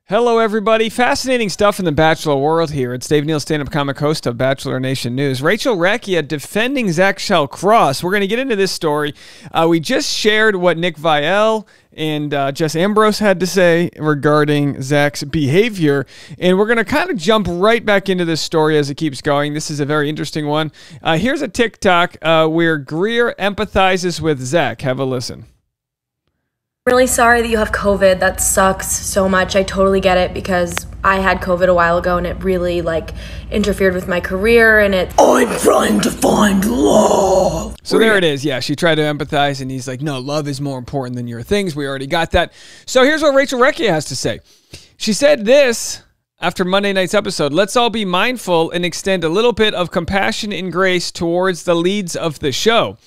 Hello, everybody. Fascinating stuff in the Bachelor world here. It's Dave Neal, stand-up comic host of Bachelor Nation News. Recchia defending Zach Shallcross. We're going to get into this story. We just shared what Nick Viall and Jess Ambrose had to say regarding Zach's behavior, and we're going to kind of jump right back into this story as it keeps going. This is a very interesting one. Here's a TikTok where Greer empathizes with Zach. Have a listen. Really sorry that you have COVID. That sucks so much. I totally get it because I had COVID a while ago and it really interfered with my career and I'm trying to find love. So there it is. Yeah, she tried to empathize and he's like, no, love is more important than your things. We already got that. So here's what Recchia has to say. She said this after Monday night's episode: let's all be mindful and extend a little bit of compassion and grace towards the leads of the show.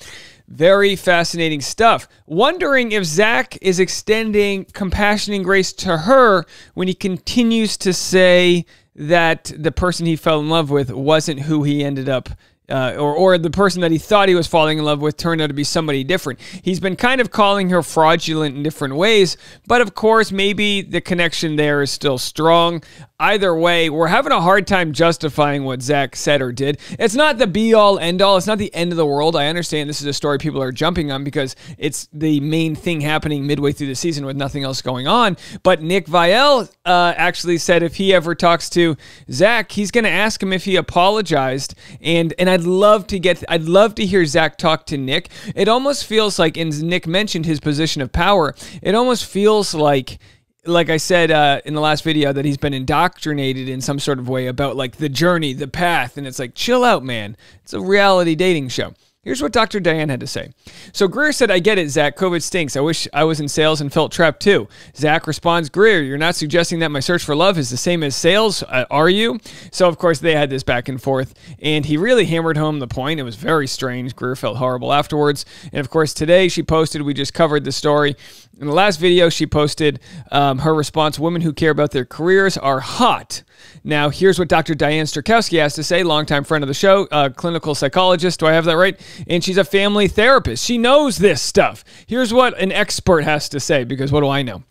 Very fascinating stuff. Wondering if Zach is extending compassion and grace to her when he continues to say that the person he fell in love with wasn't who he ended up or the person that he thought he was falling in love with turned out to be somebody different. He's been kind of calling her fraudulent in different ways, but of course, maybe the connection there is still strong. Either way, we're having a hard time justifying what Zach said or did. It's not the be-all, end-all. It's not the end of the world. I understand this is a story people are jumping on because it's the main thing happening midway through the season with nothing else going on. But Nick Viall actually said if he ever talks to Zach, he's going to ask him if he apologized. And I'd love to hear Zach talk to Nick. It almost feels like, and Nick mentioned his position of power, it almost feels like I said in the last video, that he's been indoctrinated in some sort of way about the journey, the path, and it's like, chill out, man. It's a reality dating show. Here's what Dr. Diane had to say. So Greer said, I get it, Zach. COVID stinks. I wish I was in sales and felt trapped too. Zach responds, Greer, you're not suggesting that my search for love is the same as sales, are you? So, of course, they had this back and forth, and he really hammered home the point. It was very strange. Greer felt horrible afterwards. And, of course, today she posted, we just covered the story. In the last video, she posted her response, women who care about their careers are hot. Now, here's what Dr. Diane Sturkowski has to say, longtime friend of the show, clinical psychologist. Do I have that right? And she's a family therapist. She knows this stuff. Here's what an expert has to say, because what do I know?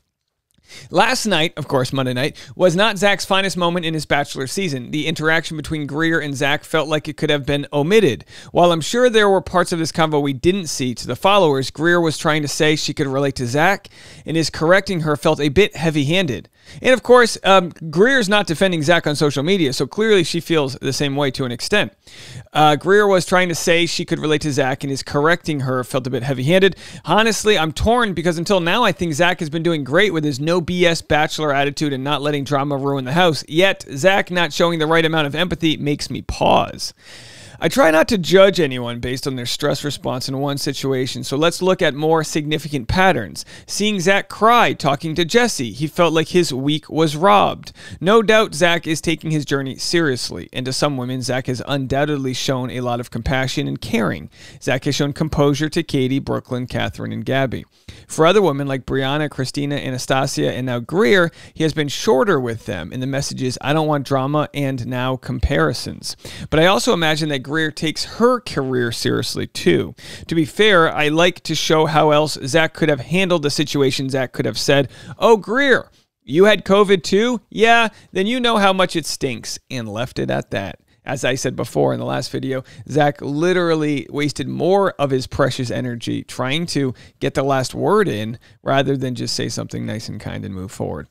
Last night, of course, Monday night, was not Zach's finest moment in his Bachelor season. The interaction between Greer and Zach felt like it could have been omitted. While I'm sure there were parts of this convo we didn't see, to the followers, Greer was trying to say she could relate to Zach, and his correcting her felt a bit heavy-handed. And of course, Greer's not defending Zach on social media, so clearly she feels the same way to an extent. Greer was trying to say she could relate to Zach, and his correcting her felt a bit heavy-handed. Honestly, I'm torn because until now, I think Zach has been doing great with his no BS Bachelor attitude and not letting drama ruin the house. Yet, Zach not showing the right amount of empathy makes me pause. I try not to judge anyone based on their stress response in one situation, so let's look at more significant patterns. Seeing Zach cry talking to Jesse, he felt like his week was robbed. No doubt Zach is taking his journey seriously, and to some women, Zach has undoubtedly shown a lot of compassion and caring. Zach has shown composure to Katie, Brooklyn, Catherine, and Gabby. For other women like Brianna, Christina, Anastasia, and now Greer, he has been shorter with them, and the message is, I don't want drama and now comparisons. But I also imagine that Greer takes her career seriously too. To be fair, I like to show how else Zach could have handled the situation. Zach could have said, oh, Greer, you had COVID too? Yeah, then you know how much it stinks, and left it at that. As I said before in the last video, Zach literally wasted more of his precious energy trying to get the last word in rather than just say something nice and kind and move forward.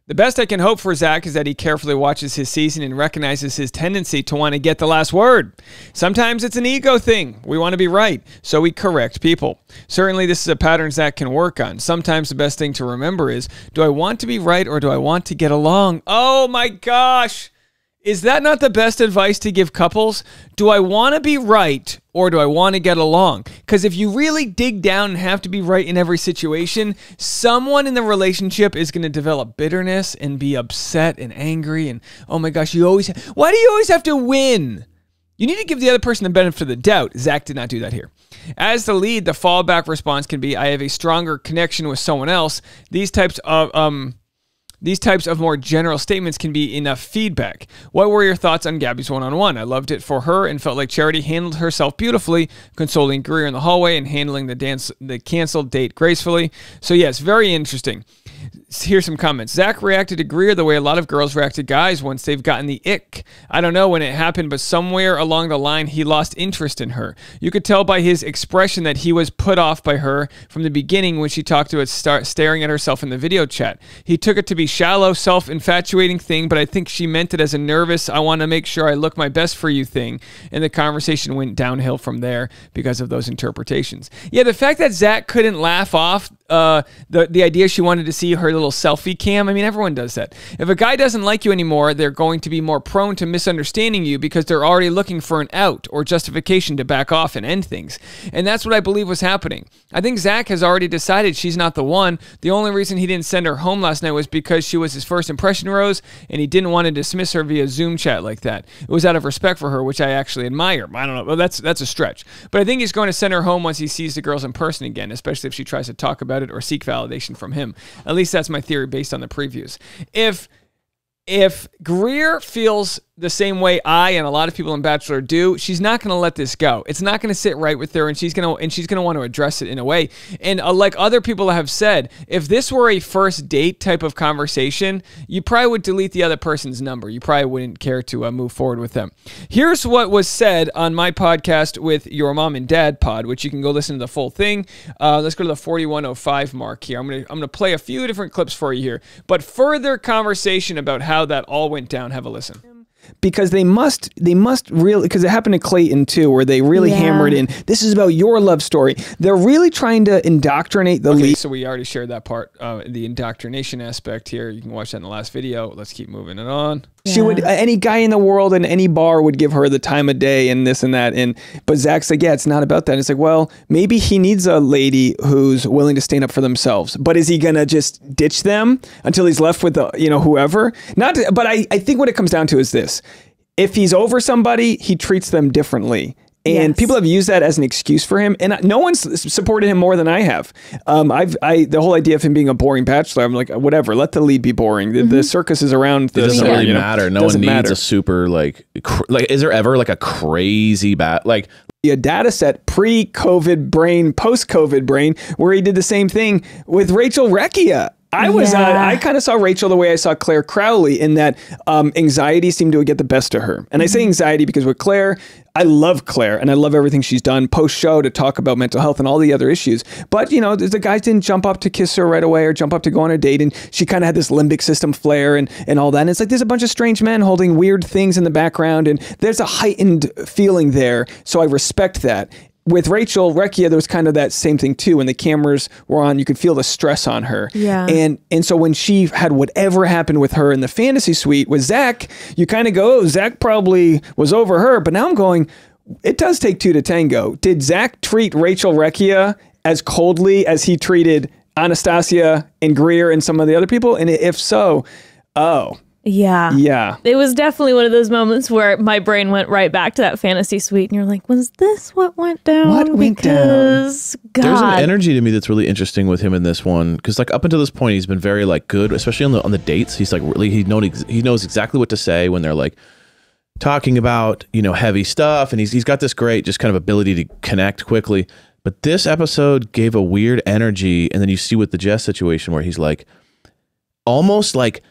The best I can hope for Zach is that he carefully watches his season and recognizes his tendency to want to get the last word. Sometimes it's an ego thing. We want to be right, so we correct people. Certainly, this is a pattern Zach can work on. Sometimes the best thing to remember is, do I want to be right or do I want to get along? Oh my gosh! Is that not the best advice to give couples? Do I want to be right or do I want to get along? Because if you really dig down and have to be right in every situation, someone in the relationship is going to develop bitterness and be upset and angry and, oh my gosh, why do you always have to win? You need to give the other person the benefit of the doubt. Zach did not do that here. As the lead, the fallback response can be, I have a stronger connection with someone else. These types of these types of more general statements can be enough feedback. What were your thoughts on Gabby's one-on-one? I loved it for her and felt like Charity handled herself beautifully, consoling Greer in the hallway and handling the canceled date gracefully. So yes, very interesting. Here's some comments. Zach reacted to Greer the way a lot of girls react to guys once they've gotten the ick. I don't know when it happened, but somewhere along the line, he lost interest in her. You could tell by his expression that he was put off by her from the beginning when she talked to it, staring at herself in the video chat. He took it to be shallow, self-infatuating thing, but I think she meant it as a nervous, I want to make sure I look my best for you thing. And the conversation went downhill from there because of those interpretations. Yeah, the fact that Zach couldn't laugh off the idea she wanted to see her little selfie cam. I mean, everyone does that. If a guy doesn't like you anymore, they're going to be more prone to misunderstanding you because they're already looking for an out or justification to back off and end things. And that's what I believe was happening. I think Zach has already decided she's not the one. The only reason he didn't send her home last night was because she was his first impression rose and he didn't want to dismiss her via Zoom chat like that. It was out of respect for her, which I actually admire. I don't know. Well, that's a stretch. But I think he's going to send her home once he sees the girls in person again, especially if she tries to talk about it or seek validation from him. At least that's my theory based on the previews. If Greer feels the same way I and a lot of people in Bachelor do, she's not going to let this go. It's not going to sit right with her, and she's going to want to address it in a way. And like other people have said, if this were a first date type of conversation, you probably would delete the other person's number. You probably wouldn't care to move forward with them. Here's what was said on my podcast with Your Mom and Dad pod, which you can go listen to the full thing. Let's go to the 4105 mark here. I'm gonna play a few different clips for you here, but further conversation about how that all went down. Have a listen. Because they must really, because it happened to Clayton too, where they really hammered in, this is about your love story. They're really trying to indoctrinate the lead. So we already shared that part, the indoctrination aspect here. You can watch that in the last video. Let's keep moving it on. She would, any guy in the world in any bar would give her the time of day and this and that. But Zach's like, yeah, it's not about that. And it's like, well, maybe he needs a lady who's willing to stand up for themselves. But is he going to just ditch them until he's left with, whoever? But I think what it comes down to is this. If he's over somebody, he treats them differently. And people have used that as an excuse for him, and no one's supported him more than I have. The whole idea of him being a boring bachelor, I'm like, whatever, let the lead be boring. The circus is around. It doesn't really matter. No one needs a super like. Is there ever like a crazy a data set pre-COVID brain, post-COVID brain, where he did the same thing with Rachel Recchia. I kind of saw Rachel the way I saw Claire Crowley, in that anxiety seemed to get the best of her. And I say anxiety because with Claire, I love Claire and I love everything she's done post-show to talk about mental health and all the other issues. But, the guys didn't jump up to kiss her right away or jump up to go on a date. And she kind of had this limbic system flare and all that. And it's like there's a bunch of strange men holding weird things in the background. And there's a heightened feeling there. So I respect that. With Rachel Recchia, there was kind of that same thing too. When the cameras were on, you could feel the stress on her. Yeah. And so when she had whatever happened with her in the fantasy suite with Zach, you kind of go, oh, Zach probably was over her. But now I'm going, it does take two to tango. Did Zach treat Rachel Recchia as coldly as he treated Anastasia and Greer and some of the other people? And if so, yeah. It was definitely one of those moments where my brain went right back to that fantasy suite, and you're like, was this what went down? What went down? God. There's an energy to me that's really interesting with him in this one, because like up until this point, he's been very like good, especially on the dates. He's like really he knows exactly what to say when they're like talking about heavy stuff, and he's got this great just kind of ability to connect quickly. But this episode gave a weird energy, and then you see with the Jess situation where he's like almost like,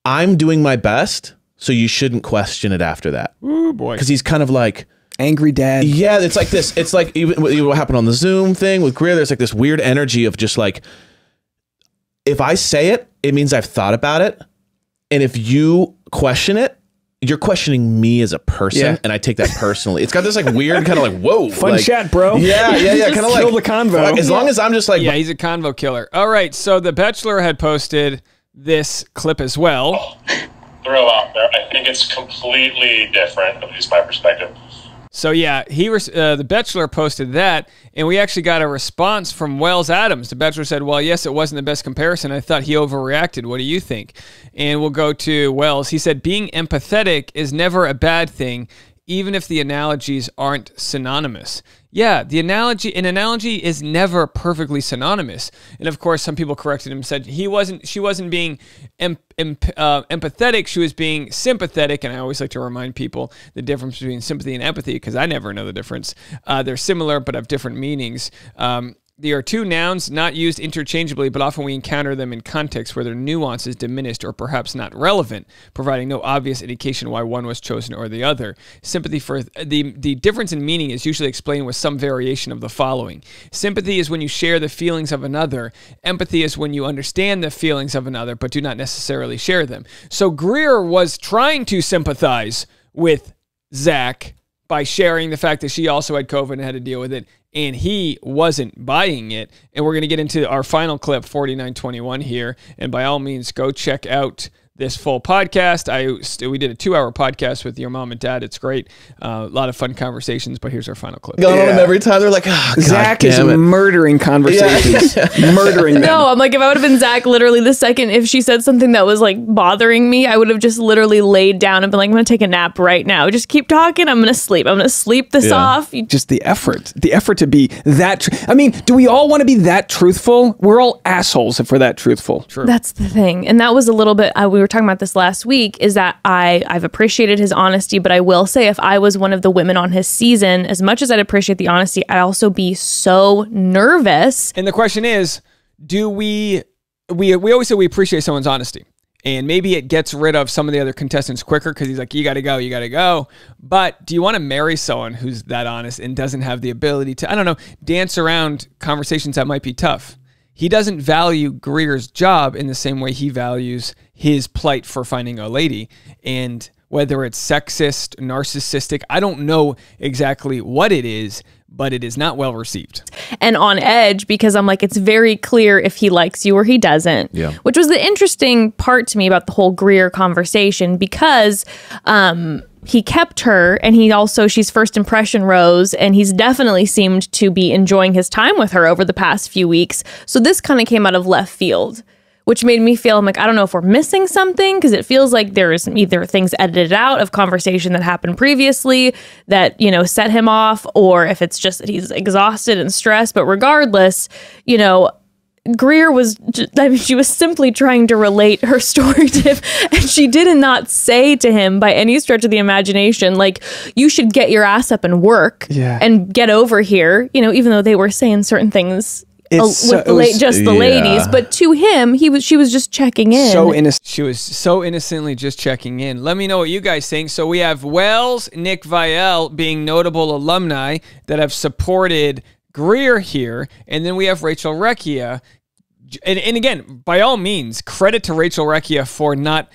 I'm doing my best, so you shouldn't question it after that. Ooh, boy. Because he's kind of like... angry dad. Yeah, it's like this. It's like even what happened on the Zoom thing with Greer, there's like this weird energy of just like, if I say it, it means I've thought about it. And if you question it, you're questioning me as a person, and I take that personally. It's got this like weird kind of like, whoa. Fun chat, bro. Yeah. Kind of like... kill the convo. As long as I'm just like... Yeah, he's a convo killer. All right, so The Bachelor had posted this clip as well. Throw out there. I think it's completely different, at least my perspective. So yeah, The Bachelor posted that, and we actually got a response from Wells Adams. The Bachelor said, well, yes, it wasn't the best comparison. I thought he overreacted. What do you think? And we'll go to Wells. He said, being empathetic is never a bad thing, even if the analogies aren't synonymous. Yeah, an analogy is never perfectly synonymous. And of course, some people corrected him and said she wasn't being empathetic, she was being sympathetic. And I always like to remind people the difference between sympathy and empathy, because I never know the difference. They're similar, but have different meanings. They are two nouns not used interchangeably, but often we encounter them in contexts where their nuance is diminished or perhaps not relevant, providing no obvious indication why one was chosen or the other. Sympathy for the difference in meaning is usually explained with some variation of the following. Sympathy is when you share the feelings of another. Empathy is when you understand the feelings of another, but do not necessarily share them. So Greer was trying to sympathize with Zach by sharing the fact that she also had COVID and had to deal with it, and he wasn't buying it. And we're going to get into our final clip, 4921 here, and by all means, go check out this full podcast. We did a 2-hour podcast with your mom and dad. It's great. A lot of fun conversations, but here's our final clip. Going on them every time. They're like, oh, Zach is murdering conversations. Murdering them. No, I'm like, if I would have been Zach, literally the second if she said something that was like bothering me, I would have just literally laid down and been like, I'm going to take a nap right now. Just keep talking. I'm going to sleep. I'm going to sleep this off. Just the effort to be that. I mean, do we all want to be that truthful? We're all assholes if we're that truthful. True. That's the thing. And that was a little bit, we were talking about this last week, is that I've appreciated his honesty, but I will say if I was one of the women on his season, as much as I'd appreciate the honesty, I'd also be so nervous. And the question is, do we always say we appreciate someone's honesty, and maybe it gets rid of some of the other contestants quicker because he's like, you got to go. But do you want to marry someone who's that honest and doesn't have the ability to, I don't know, dance around conversations that might be tough? He doesn't value Greer's job in the same way he values his plight for finding a lady. And whether it's sexist, narcissistic, I don't know exactly what it is, but it is not well received. And on edge, because I'm like, it's very clear if he likes you or he doesn't. Yeah. Which was the interesting part to me about the whole Greer conversation, because he kept her, and she's first impression rose, and he's definitely seemed to be enjoying his time with her over the past few weeks. So this kind of came out of left field, which made me feel, I'm like, I don't know if we're missing something, because it feels like there's either things edited out of conversation that happened previously that, set him off, or if it's just that he's exhausted and stressed. But regardless, Greer she was simply trying to relate her story to him, and she did not say to him by any stretch of the imagination, like, you should get your ass up and work and get over here, even though they were saying certain things with the ladies, but to him, she was just checking in. She was so innocently just checking in. Let me know what you guys think. So we have Wells, Nick Viall being notable alumni that have supported Greer here, and then we have Rachel Recchia. And again, by all means, credit to Rachel Recchia for not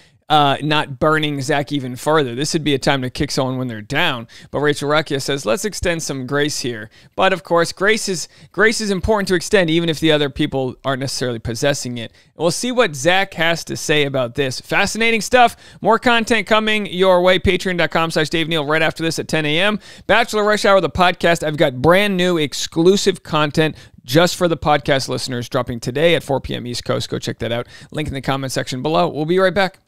burning Zach even further. This would be a time to kick someone when they're down. But Rachel Recchia says, let's extend some grace here. But of course, grace is important to extend, even if the other people aren't necessarily possessing it. And we'll see what Zach has to say about this. Fascinating stuff. More content coming your way. Patreon.com/Dave Neal right after this at 10 a.m. Bachelor Rush Hour, the podcast. I've got brand new exclusive content just for the podcast listeners dropping today at 4 p.m. East Coast. Go check that out. Link in the comment section below. We'll be right back.